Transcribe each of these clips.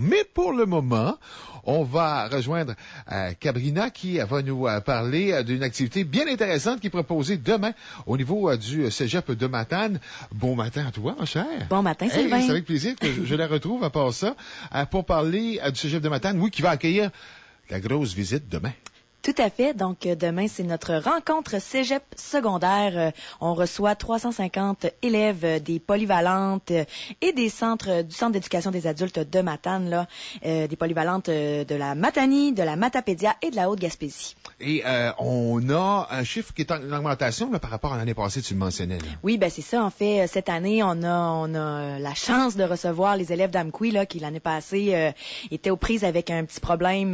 Mais pour le moment, on va rejoindre Cabrina qui va nous parler d'une activité bien intéressante qui est proposée demain au niveau du Cégep de Matane. Bon matin à toi, ma chère. Bon matin, Sylvain. C'est avec plaisir que je la retrouve à part ça pour parler du Cégep de Matane, oui, qui va accueillir la grosse visite demain. Tout à fait. Donc, demain, c'est notre rencontre cégep secondaire. On reçoit 350 élèves des polyvalentes et des centres du Centre d'éducation des adultes de Matane, là, des polyvalentes de la Matanie, de la Matapédia et de la Haute-Gaspésie. Et on a un chiffre qui est en augmentation là, par rapport à l'année passée, tu le mentionnais. Là. Oui, ben c'est ça. En fait, cette année, on a la chance de recevoir les élèves d'Amqui, là, qui l'année passée étaient aux prises avec un petit problème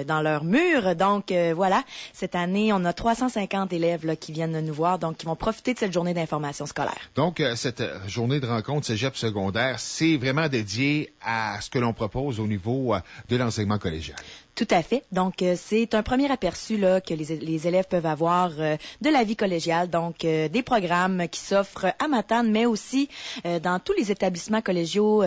dans leur mur. Donc, voilà, cette année, on a 350 élèves là, qui viennent nous voir, donc qui vont profiter de cette journée d'information scolaire. Donc, cette journée de rencontre cégep secondaire, c'est vraiment dédié à ce que l'on propose au niveau de l'enseignement collégial. Tout à fait. Donc, c'est un premier aperçu là que les élèves peuvent avoir de la vie collégiale. Donc, des programmes qui s'offrent à Matane, mais aussi dans tous les établissements collégiaux,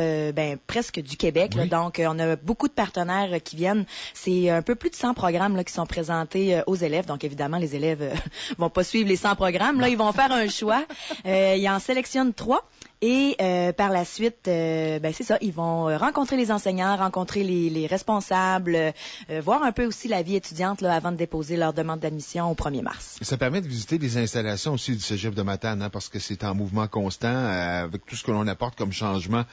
presque du Québec. Oui. Là. Donc, on a beaucoup de partenaires qui viennent. C'est un peu plus de 100 programmes là, qui sont présentés aux élèves. Donc, évidemment, les élèves vont pas suivre les 100 programmes. Là, ils vont faire un choix. Ils en sélectionnent 3. Et par la suite, c'est ça, ils vont rencontrer les enseignants, rencontrer les responsables, voir un peu aussi la vie étudiante là, avant de déposer leur demande d'admission au 1er mars. Ça permet de visiter les installations aussi du Cégep de Matane, hein, parce que c'est en mouvement constant avec tout ce que l'on apporte comme changement.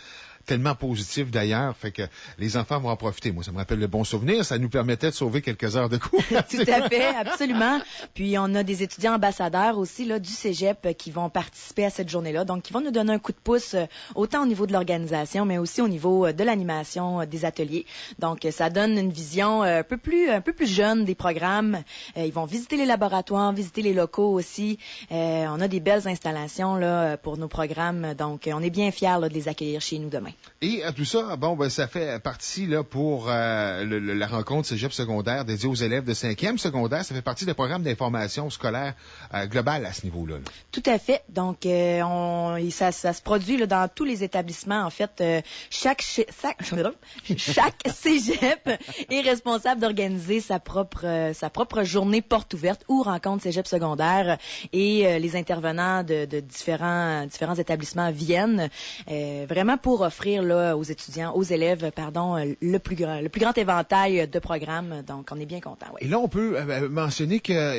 Tellement positif d'ailleurs, fait que les enfants vont en profiter. Moi, ça me rappelle le bon souvenir. Ça nous permettait de sauver quelques heures de cours. Tout à fait, absolument. Puis, on a des étudiants ambassadeurs aussi là du Cégep qui vont participer à cette journée-là. Donc, qui vont nous donner un coup de pouce autant au niveau de l'organisation, mais aussi au niveau de l'animation des ateliers. Donc, ça donne une vision un peu plus jeune des programmes. Ils vont visiter les laboratoires, visiter les locaux aussi. On a des belles installations là pour nos programmes. Donc, on est bien fiers là, de les accueillir chez nous demain. Et tout ça, ça fait partie là pour la rencontre cégep secondaire dédiée aux élèves de 5e secondaire. Ça fait partie des programmes d'information scolaire global à ce niveau-là. Là. Tout à fait. Donc, ça se produit là, dans tous les établissements. En fait, chaque cégep est responsable d'organiser sa propre journée porte ouverte ou rencontre cégep secondaire. Et les intervenants de différents établissements viennent vraiment pour offrir là, aux élèves, le plus grand éventail de programmes. Donc, on est bien content. Oui. Et là, on peut mentionner que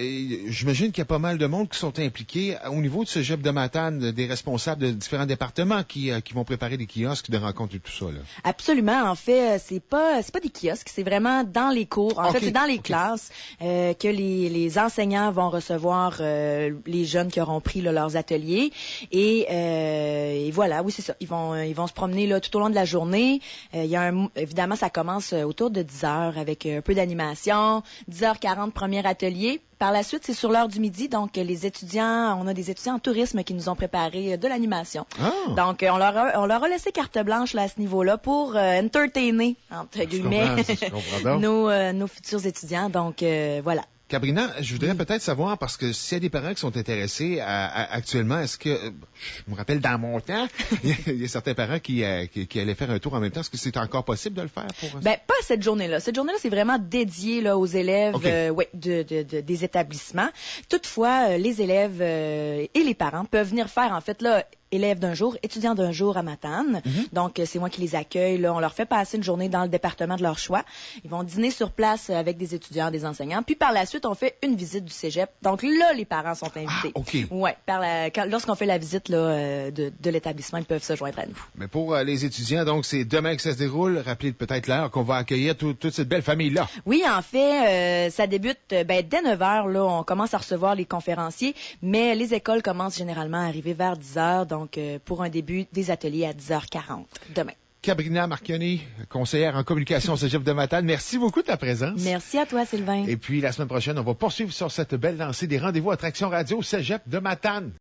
j'imagine qu'il y a pas mal de monde qui sont impliqués au niveau du Cégep de Matane, des responsables de différents départements qui vont préparer des kiosques de rencontres et tout ça. Là. Absolument. En fait, c'est pas des kiosques, c'est vraiment dans les cours. En fait, c'est dans les classes que les enseignants vont recevoir les jeunes qui auront pris là, leurs ateliers. Et voilà, oui, c'est ça. Ils vont se promener là, tout au long de la journée. Évidemment, ça commence autour de 10 heures avec un peu d'animation. 10h40, premier atelier. Par la suite, c'est sur l'heure du midi. Donc, on a des étudiants en tourisme qui nous ont préparé de l'animation. Oh. Donc, on leur a laissé carte blanche là, à ce niveau-là pour entertainer, entre guillemets, nos futurs étudiants. Donc, voilà. Cabrina, je voudrais peut-être savoir, parce que s'il y a des parents qui sont intéressés actuellement, est-ce que, je me rappelle dans mon temps, il y a certains parents qui allaient faire un tour en même temps. Est-ce que c'est encore possible de le faire? Pas cette journée-là. Cette journée-là, c'est vraiment dédié là, aux élèves des établissements. Toutefois, les élèves et les parents peuvent venir faire, en fait, là, élèves d'un jour, étudiants d'un jour à Matane. Mm-hmm. Donc, c'est moi qui les accueille. Là. On leur fait passer une journée dans le département de leur choix. Ils vont dîner sur place avec des étudiants, des enseignants. Puis, par la suite, on fait une visite du cégep. Donc, là, les parents sont invités. Ah, OK. Ouais. Lorsqu'on fait la visite là, de l'établissement, ils peuvent se joindre à nous. Mais pour les étudiants, donc, c'est demain que ça se déroule. Rappelez peut-être l'heure qu'on va accueillir toute cette belle famille-là. Oui, en fait, ça débute dès 9h. Là, on commence à recevoir les conférenciers. Mais les écoles commencent généralement à arriver vers 10h. Donc, pour un début des ateliers à 10h40 demain. Cabrina Marchioni, conseillère en communication au Cégep de Matane, merci beaucoup de ta présence. Merci à toi, Sylvain. Et puis, la semaine prochaine, on va poursuivre sur cette belle lancée des rendez-vous Attraction Radio au Cégep de Matane.